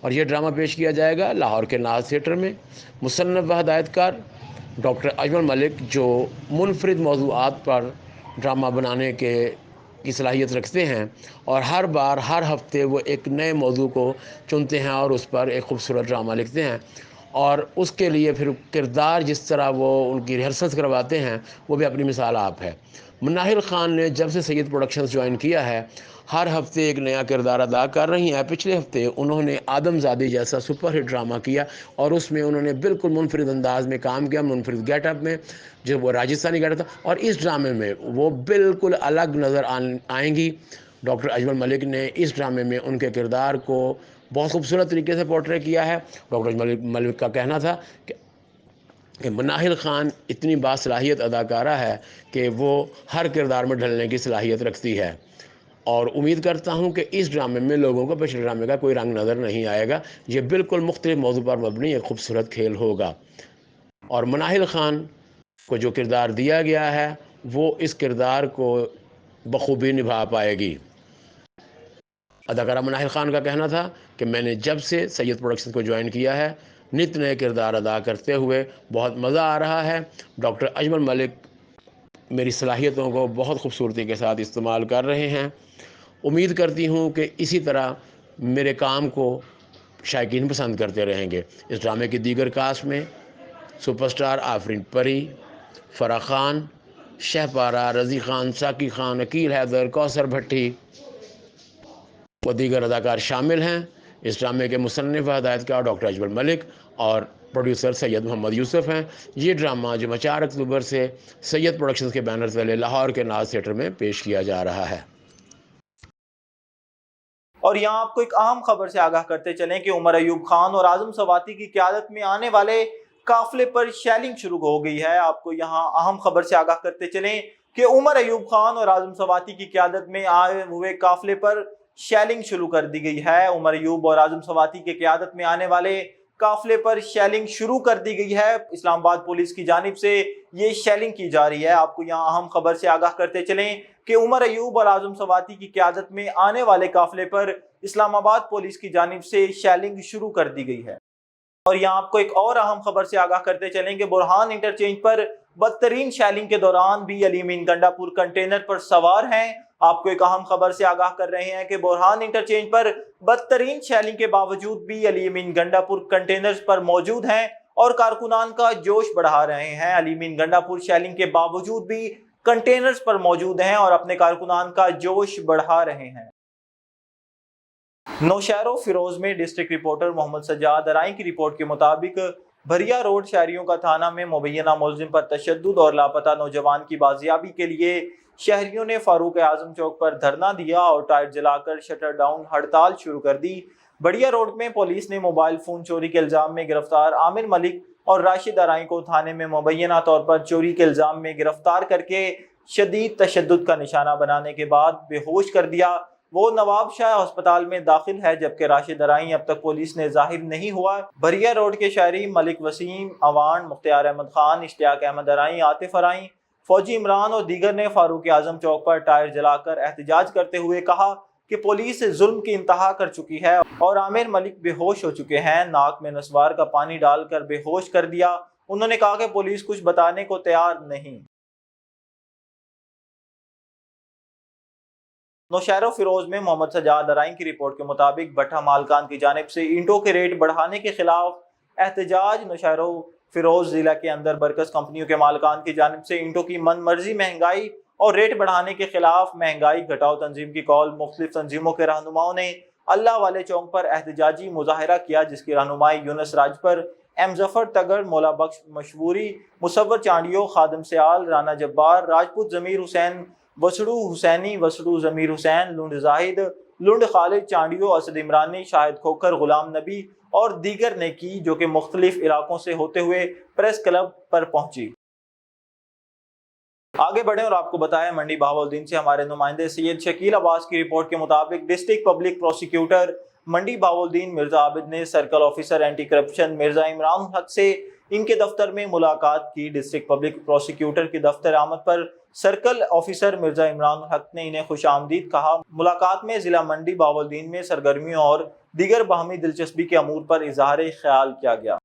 اور یہ ڈرامہ پیش کیا جائے گا لاہور کے ناز تھیٹر میں۔ مصنف و ہدایت کار ڈاکٹر اجمل ملک، جو منفرد موضوعات پر ڈرامہ بنانے کی صلاحیت رکھتے ہیں، اور ہر بار ہر ہفتے وہ ایک نئے موضوع کو چنتے ہیں اور اس پر ایک خوبصورت ڈرامہ لکھتے ہیں، اور اس کے لیے پھر کردار جس طرح وہ ان کی ریہرسلز کرواتے ہیں وہ بھی اپنی مثال آپ ہے۔ مناہل خان نے جب سے سید پروڈکشنز جوائن کیا ہے، ہر ہفتے ایک نیا کردار ادا کر رہی ہیں۔ پچھلے ہفتے انہوں نے آدم زادی جیسا سپر ہٹ ڈرامہ کیا اور اس میں انہوں نے بالکل منفرد انداز میں کام کیا، منفرد گیٹ اپ میں، جو وہ راجستھانی گیٹ اپ تھا، اور اس ڈرامے میں وہ بالکل الگ نظر آئیں گی۔ ڈاکٹر اجمل ملک نے اس ڈرامے میں ان کے کردار کو بہت خوبصورت طریقے سے پورٹرے کیا ہے۔ ڈاکٹر اجمل ملک کا کہنا تھا کہ مناہل خان اتنی باصلاحیت اداکارہ ہے کہ وہ ہر کردار میں ڈھلنے کی صلاحیت رکھتی ہے، اور امید کرتا ہوں کہ اس ڈرامے میں لوگوں کو پچھلے ڈرامے کا کوئی رنگ نظر نہیں آئے گا۔ یہ بالکل مختلف موضوع پر مبنی ایک خوبصورت کھیل ہوگا، اور مناہل خان کو جو کردار دیا گیا ہے وہ اس کردار کو بخوبی نبھا پائے گی۔ اداکارہ مناہل خان کا کہنا تھا کہ میں نے جب سے سید پروڈکشن کو جوائن کیا ہے، نت نئے کردار ادا کرتے ہوئے بہت مزہ آ رہا ہے۔ ڈاکٹر اجمل ملک میری صلاحیتوں کو بہت خوبصورتی کے ساتھ استعمال کر رہے ہیں۔ امید کرتی ہوں کہ اسی طرح میرے کام کو شائقین پسند کرتے رہیں گے۔ اس ڈرامے کی دیگر کاسٹ میں سپر سٹار آفرین پری، فرح خان، شہ پارہ، رضی خان، ساقی خان، عقیل حیدر، کوثر بھٹی و دیگر اداکار شامل ہیں۔ اس ڈرامے کے مصنف و ہدایت کار ڈاکٹر اجمل ملک اور پروڈیوسر سید محمد یوسف ہیں۔ یہ ڈرامہ جو 4 اکتوبر سے سید پروڈکشنز کے بینر تلے لاہور کے ناز تھیٹر میں پیش کیا جا رہا ہے۔ اور یہاں آپ کو ایک اہم خبر سے آگاہ کرتے چلیں کہ عمر ایوب خان اور اعظم سواتی کی قیادت میں آنے والے قافلے پر شیلنگ شروع ہو گئی ہے۔ آپ کو یہاں اہم خبر سے آگاہ کرتے چلیں کہ عمر ایوب خان اور اعظم سواتی کی قیادت میں آئے ہوئے قافلے پر شیلنگ شروع کر دی گئی ہے۔ عمر ایوب اور اعظم سواتی کی قیادت میں آنے والے قافلے پر شیلنگ شروع کر دی گئی ہے۔ اسلام آباد پولیس کی جانب سے یہ شیلنگ کی جا رہی ہے۔ آپ کو یہاں اہم خبر سے آگاہ کرتے چلیں کہ عمر ایوب اور اعظم سواتی کی قیادت میں آنے والے قافلے پر اسلام آباد پولیس کی جانب سے شیلنگ شروع کر دی گئی ہے۔ اور یہاں آپ کو ایک اور اہم خبر سے آگاہ کرتے چلیں کہ برہان انٹرچینج پر بدترین شیلنگ کے دوران بھی علی امین گنڈا پور کنٹینر پر سوار ہیں۔ آپ کو ایک اہم خبر سے آگاہ کر رہے ہیں کہ برہان انٹرچینج پر بدترین شیلنگ کے باوجود بھی علی امین گنڈا پور کنٹینرز پر موجود ہیں اور کارکنان کا جوش بڑھا رہے ہیں۔ علی امین گنڈا پور شیلنگ کے باوجود بھی کنٹینرز پر موجود ہیں اور اپنے کارکنان کا جوش بڑھا رہے ہیں۔ نوشہر و فیروز میں ڈسٹرکٹ رپورٹر محمد سجاد ارائیں کی رپورٹ کے مطابق بھریا روڈ شہریوں کا تھانہ میں مبینہ ملزم پر تشدد اور لاپتہ نوجوان کی بازیابی کے لیے شہریوں نے فاروق اعظم چوک پر دھرنا دیا اور ٹائر جلا کر شٹر ڈاؤن ہڑتال شروع کر دی۔ بھریا روڈ میں پولیس نے موبائل فون چوری کے الزام میں گرفتار عامر ملک اور راشد ارائیں کو تھانے میں مبینہ طور پر چوری کے الزام میں گرفتار کر کے شدید تشدد کا نشانہ بنانے کے بعد بے ہوش کر دیا۔ وہ نواب شاہ ہسپتال میں داخل ہے جبکہ راشد ارائیں اب تک پولیس نے ظاہر نہیں ہوا۔ بھریا روڈ کے شہری ملک وسیم، اوان، مختار احمد خان، اشتیاق احمد ارائیں، عاطف ارائیں، فوجی عمران اور دیگر نے فاروق اعظم چوک پر ٹائر جلا کر احتجاج کرتے ہوئے کہا کہ پولیس ظلم کی انتہا کر چکی ہے اور عامر ملک بے ہوش ہو چکے ہیں، ناک میں نسوار کا پانی ڈال کر بے ہوش کر دیا۔ انہوں نے کہا کہ پولیس کچھ بتانے کو تیار نہیں۔ نوشہر و فیروز میں محمد سجاد ارائیں کی رپورٹ کے مطابق بھٹا مالکان کی جانب سے اینٹوں کے ریٹ بڑھانے کے خلاف احتجاج۔ نوشہر و فیروز ضلع کے اندر برکس کمپنیوں کے مالکان کی جانب سے اینٹوں کی من مرضی مہنگائی اور ریٹ بڑھانے کے خلاف مہنگائی گھٹاؤ تنظیم کی کال مختلف تنظیموں کے رہنماؤں نے اللہ والے چوک پر احتجاجی مظاہرہ کیا، جس کی رہنمائی یونس راجپر، ایم ظفر تگڑ، مولا بخش مشہوری، مصور چانڈیو، خادم سیال، رانا جبار، راجپوت ضمیر حسین، وسڑو حسینی، وسڑو ضمیر حسین، لنڈ زاہد، لنڈ خالد چانڈیو، اسد عمرانی، شاہد کھوکھر، غلام نبی اور دیگر نے کی، جو کہ مختلف علاقوں سے ہوتے ہوئے پریس کلب پر پہنچی۔ آگے بڑھیں اور آپ کو بتائیں منڈی بہاولدین سے ہمارے نمائندے سید شکیل عباس کی رپورٹ کے مطابق ڈسٹرکٹ پبلک پروسیکیوٹر منڈی بہاولدین مرزا عابد نے circle officer anti corruption Mirza Imran Haq سے ان کے دفتر میں ملاقات کی۔ ڈسٹرکٹ پبلک پروسیکیوٹر کی دفتر آمد پر سرکل آفیسر مرزا عمران حق نے انہیں خوش آمدید کہا۔ ملاقات میں ضلع منڈی بہاولدین میں سرگرمیوں اور دیگر باہمی دلچسپی کے امور پر اظہار خیال کیا گیا۔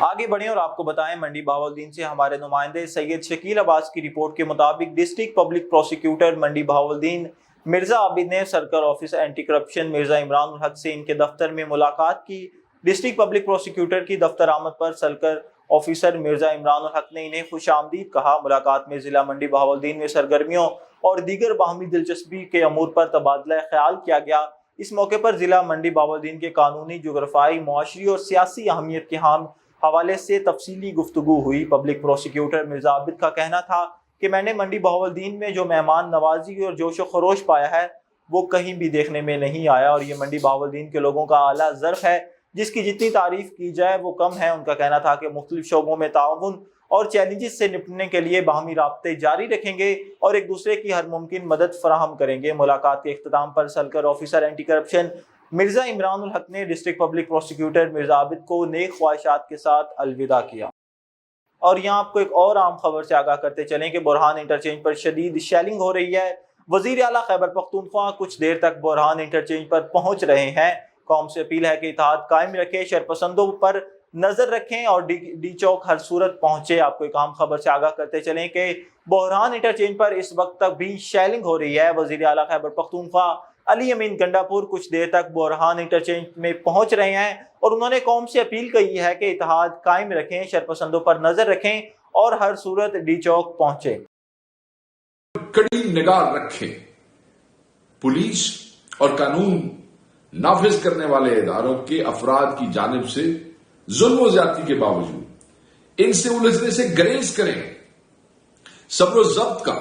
آگے بڑھیں اور آپ کو بتائیں، منڈی بہاولدین سے ہمارے نمائندے سید شکیل عباس کی رپورٹ کے مطابق ڈسٹرکٹ پبلک پروسیکیوٹر منڈی بہاولدین مرزا عابد نے circle officer anti corruption Mirza Imran Ulhaq سے ان کے دفتر میں ملاقات کی۔ ڈسٹرکٹ پبلک پروسیکیوٹر کی دفتر آمد پر سرکل آفیسر مرزا عمران الحق نے انہیں خوش آمدید کہا۔ ملاقات میں ضلع منڈی بہاولدین میں سرگرمیوں اور دیگر باہمی دلچسپی کے امور پر تبادلہ خیال کیا گیا۔ اس موقع پر ضلع منڈی بہاولدین کے قانونی، جغرافیائی، معاشی اور سیاسی اہمیت کے حوالے سے تفصیلی گفتگو ہوئی۔ پبلک پروسیکیوٹر مرزا عابد کا کہنا تھا کہ میں نے منڈی بہاولدین میں جو مہمان نوازی اور جوش و خروش پایا ہے وہ کہیں بھی دیکھنے میں نہیں آیا، اور یہ منڈی بہاولدین کے لوگوں کا اعلیٰ ظرف ہے جس کی جتنی تعریف کی جائے وہ کم ہے۔ ان کا کہنا تھا کہ مختلف شعبوں میں تعاون اور چیلنجز سے نپٹنے کے لیے باہمی رابطے جاری رکھیں گے اور ایک دوسرے کی ہر ممکن مدد فراہم کریں گے۔ ملاقات کے اختتام پر circle officer anti corruption Mirza Imran Ulhaq نے district public prosecutor Mirza Abid کو نیک خواہشات کے ساتھ الوداع کیا۔ اور یہاں آپ کو ایک اور عام خبر سے آگاہ کرتے چلیں کہ بورہان انٹرچینج پر شدید شیلنگ ہو رہی ہے۔ وزیر اعلیٰ خیبر پختونخوا کچھ دیر تک بورہان انٹرچینج پر پہنچ رہے ہیں۔ قوم سے اپیل ہے کہ اتحاد قائم رکھیں، شرپسندوں پر نظر رکھیں اور ڈی چوک ہر صورت پہنچے۔ آپ کو ایک عام خبر سے آگاہ کرتے چلیں کہ بورہان انٹرچینج پر اس وقت تک بھی شیلنگ ہو رہی ہے۔ وزیر اعلیٰ خیبر پختونخوا علی امین گنڈا پور کچھ دیر تک بورہان انٹرچینج میں پہنچ رہے ہیں اور انہوں نے قوم سے اپیل کی ہے کہ اتحاد قائم رکھیں، شرپسندوں پر نظر رکھیں اور ہر صورت ڈی چوک پہنچے۔ کڑی نگاہ رکھیں، پولیس اور قانون نافذ کرنے والے اداروں کے افراد کی جانب سے ظلم و زیادتی کے باوجود ان سے الجھنے سے گریز کریں، صبر و ضبط کا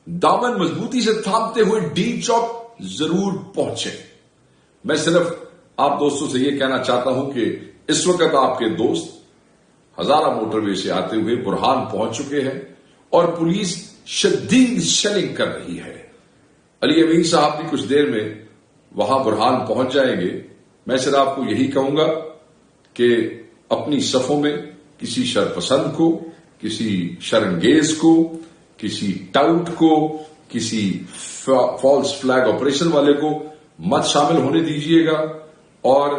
دامن مضبوطی سے تھامتے ہوئے ڈی چوک ضرور پہنچے۔ میں صرف آپ دوستوں سے یہ کہنا چاہتا ہوں کہ اس وقت آپ کے دوست ہزارہ موٹر وے سے آتے ہوئے برہان پہنچ چکے ہیں اور پولیس شدید شیلنگ کر رہی ہے۔ علی امین صاحب بھی کچھ دیر میں وہاں برہان پہنچ جائیں گے۔ میں صرف آپ کو یہی کہوں گا کہ اپنی صفوں میں کسی شرپسند کو، کسی شرنگیز کو، کسی ٹاؤٹ کو، کسی فالس فلیگ آپریشن والے کو مت شامل ہونے دیجیے گا، اور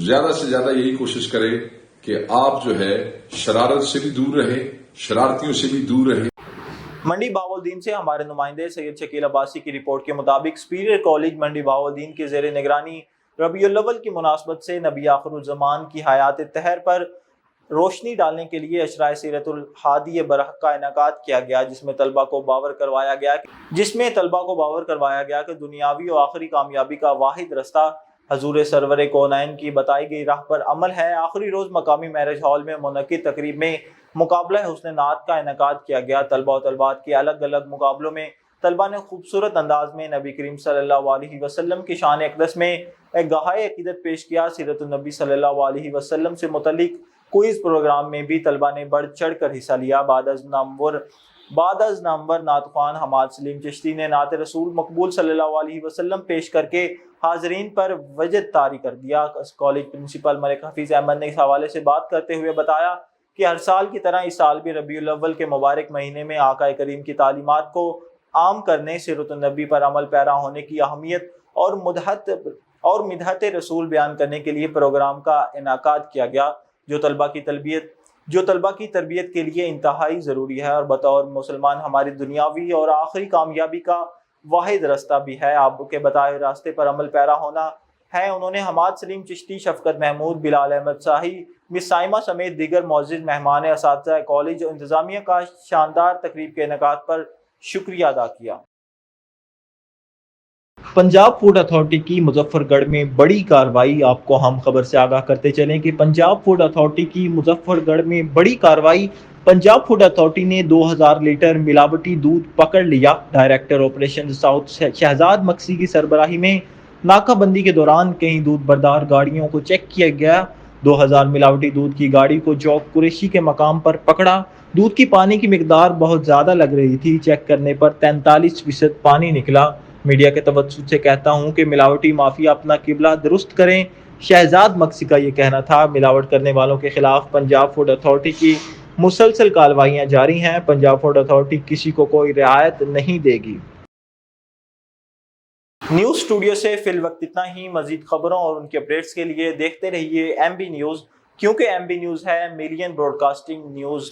زیادہ سے زیادہ یہی کوشش کریں کہ آپ جو ہے شرارت سے بھی دور رہیں، شرارتیوں سے بھی دور رہیں۔ منڈی بہاولدین سے ہمارے نمائندے سید شکیل عباسی کی رپورٹ کے مطابق سپیریئر کالج منڈی بہاولدین کے زیر نگرانی ربیع الاول کی مناسبت سے نبی آخر الزمان کی حیات طاہر پر روشنی ڈالنے کے لیے اشرائے سیرت الحادی برحق کا انعقاد کیا گیا، جس میں طلبہ کو باور کروایا گیا کہ دنیاوی و آخری کامیابی کا واحد رستہ حضور سرور کونین کی بتائی گئی راہ پر عمل ہے۔ آخری روز مقامی میرج ہال میں منعقد تقریب میں مقابلہ حسن نعت کا انعقاد کیا گیا۔ طلبہ و طلبات کے الگ الگ مقابلوں میں طلبہ نے خوبصورت انداز میں نبی کریم صلی اللہ علیہ وسلم کی شان اقدس میں ایک گہائے عقیدت پیش کیا۔ سیرت النبی صلی اللہ علیہ وسلم سے متعلق کوئز پروگرام میں بھی طلبہ نے بڑھ چڑھ کر حصہ لیا۔ بعد از نامور نعت خوان حماد سلیم چشتی نے نعت رسول مقبول صلی اللہ علیہ وسلم پیش کر کے حاضرین پر وجد طاری کر دیا۔ کالج پرنسپل ملک حفیظ احمد نے اس حوالے سے بات کرتے ہوئے بتایا کہ ہر سال کی طرح اس سال بھی ربیع الاول کے مبارک مہینے میں آقا کریم کی تعلیمات کو عام کرنے، سیرت النبی پر عمل پیرا ہونے کی اہمیت اور مدحت رسول بیان کرنے کے لیے پروگرام کا انعقاد کیا گیا، جو طلبہ کی تربیت کے لیے انتہائی ضروری ہے اور بطور مسلمان ہماری دنیاوی اور آخری کامیابی کا واحد راستہ بھی ہے۔ آپ کے بتائے راستے پر عمل پیرا ہونا ہے۔ انہوں نے حماد سلیم چشتی، شفقت محمود، بلال احمد شاہی، مس سائمہ سمیت دیگر معزز مہمان، اساتذہ کالج اور انتظامیہ کا شاندار تقریب کے انعقاد پر شکریہ ادا کیا۔ پنجاب فوڈ اتھارٹی کی مظفر گڑھ میں بڑی کارروائی۔ آپ کو ہم خبر سے آگاہ کرتے چلیں کہ پنجاب فوڈ اتھارٹی کی مظفر گڑھ میں بڑی کارروائی۔ پنجاب فوڈ اتھارٹی نے 2000 لیٹر ملاوٹی دودھ پکڑ لیا۔ Director operation south Shahzad mixie کی سربراہی میں ناکہ بندی کے دوران کئی دودھ بردار گاڑیوں کو چیک کیا گیا۔ 2000 ملاوٹی دودھ کی گاڑی کو چوک قریشی کے مقام پر پکڑا۔ دودھ کی پانی کی مقدار بہت زیادہ لگ رہی تھی۔ چیک کرنے پر 43% پانی نکلا۔ میڈیا کے توسط سے کہتا ہوں کہ ملاوٹی مافیا اپنا قبلہ درست کریں۔ شہزاد مکسی کا یہ کہنا تھا۔ ملاوٹ کرنے والوں کے خلاف پنجاب فوڈ اتھارٹی کی مسلسل کارروائیاں جاری ہیں۔ پنجاب فوڈ اتھارٹی کسی کو کوئی رعایت نہیں دے گی۔ نیوز اسٹوڈیو سے فی الوقت اتنا ہی. مزید خبروں اور ان کے اپڈیٹس کے لیے دیکھتے رہیے MB نیوز, کیونکہ MB نیوز ہے ملین براڈ کاسٹنگ نیوز.